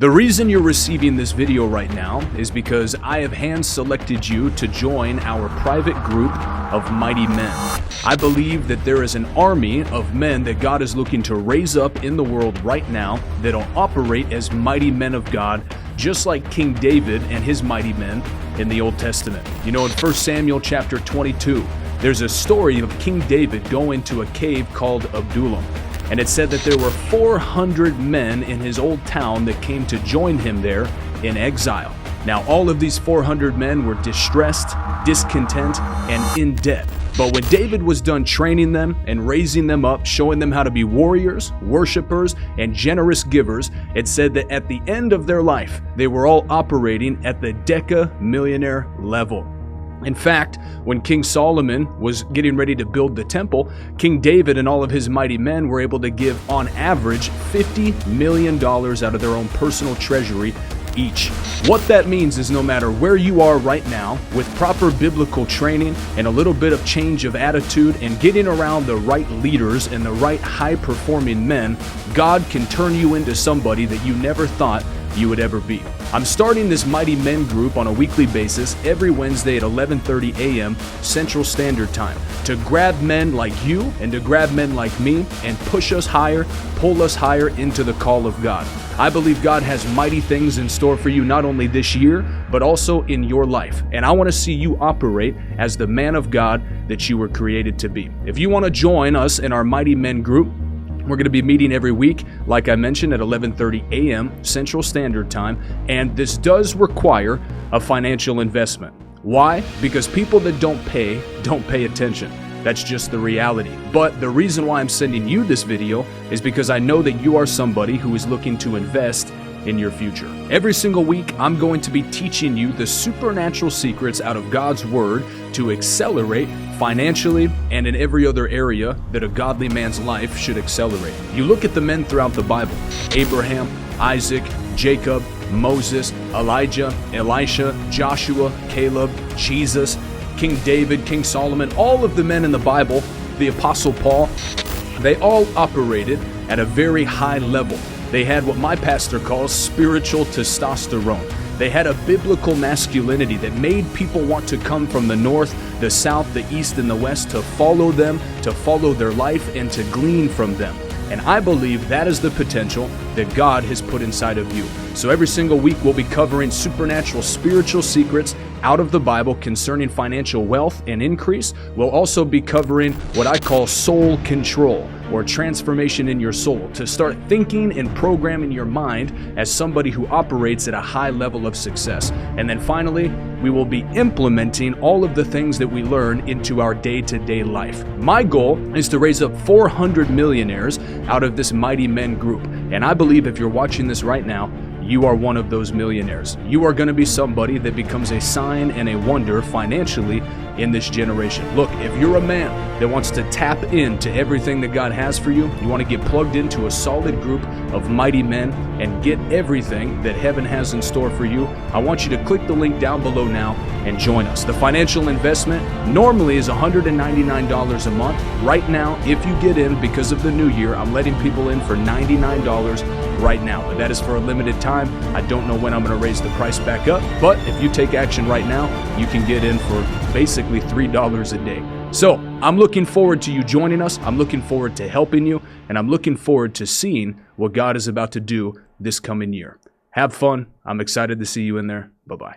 The reason you're receiving this video right now is because I have hand-selected you to join our private group of mighty men. I believe that there is an army of men that God is looking to raise up in the world right now that'll operate as mighty men of God, just like King David and his mighty men in the Old Testament. You know, in 1 Samuel chapter 22, there's a story of King David going to a cave called Adullam. And it said that there were 400 men in his old town that came to join him there in exile. Now, all of these 400 men were distressed, discontent, and in debt. But when David was done training them and raising them up, showing them how to be warriors, worshipers, and generous givers, it said that at the end of their life, they were all operating at the millionaire level. In fact, when King Solomon was getting ready to build the temple, King David and all of his mighty men were able to give, on average, $50 million out of their own personal treasury each. What that means is no matter where you are right now, with proper biblical training and a little bit of change of attitude and getting around the right leaders and the right high-performing men, God can turn you into somebody that you never thought you would ever be. I'm starting this Mighty Men group on a weekly basis every Wednesday at 11:30 a.m. Central Standard Time to grab men like you and to grab men like me and push us higher, pull us higher into the call of God. I believe God has mighty things in store for you not only this year, but also in your life. And I want to see you operate as the man of God that you were created to be. If you want to join us in our Mighty Men group, we're going to be meeting every week, like I mentioned, at 11:30 a.m. Central Standard Time, and this does require a financial investment. Why? Because people that don't pay attention. That's just the reality. But the reason why I'm sending you this video is because I know that you are somebody who is looking to invest in your future. Every single week, I'm going to be teaching you the supernatural secrets out of God's Word to accelerate financially and in every other area that a godly man's life should accelerate. You look at the men throughout the Bible: Abraham, Isaac, Jacob, Moses, Elijah, Elisha, Joshua, Caleb, Jesus, King David, King Solomon, all of the men in the Bible, the Apostle Paul, they all operated at a very high level. They had what my pastor calls spiritual testosterone. They had a biblical masculinity that made people want to come from the north, the south, the east, and the west to follow them, to follow their life, and to glean from them. And I believe that is the potential that God has put inside of you. So every single week we'll be covering supernatural spiritual secrets out of the Bible concerning financial wealth and increase. We'll also be covering what I call soul control, or transformation in your soul, to start thinking and programming your mind as somebody who operates at a high level of success. And then finally, we will be implementing all of the things that we learn into our day-to-day life. My goal is to raise up 400 millionaires out of this Mighty Men group. And I believe if you're watching this right now, you are one of those millionaires. You are going to be somebody that becomes a sign and a wonder financially in this generation. Look, if you're a man that wants to tap into everything that God has for you, you want to get plugged into a solid group of mighty men and get everything that heaven has in store for you, I want you to click the link down below now and join us. The financial investment normally is $199 a month. Right now, if you get in because of the new year, I'm letting people in for $99 right now. But that is for a limited time. I don't know when I'm going to raise the price back up, but if you take action right now, you can get in for basically $3 a day. So I'm looking forward to you joining us. I'm looking forward to helping you, and I'm looking forward to seeing what God is about to do this coming year. Have fun. I'm excited to see you in there. Bye-bye.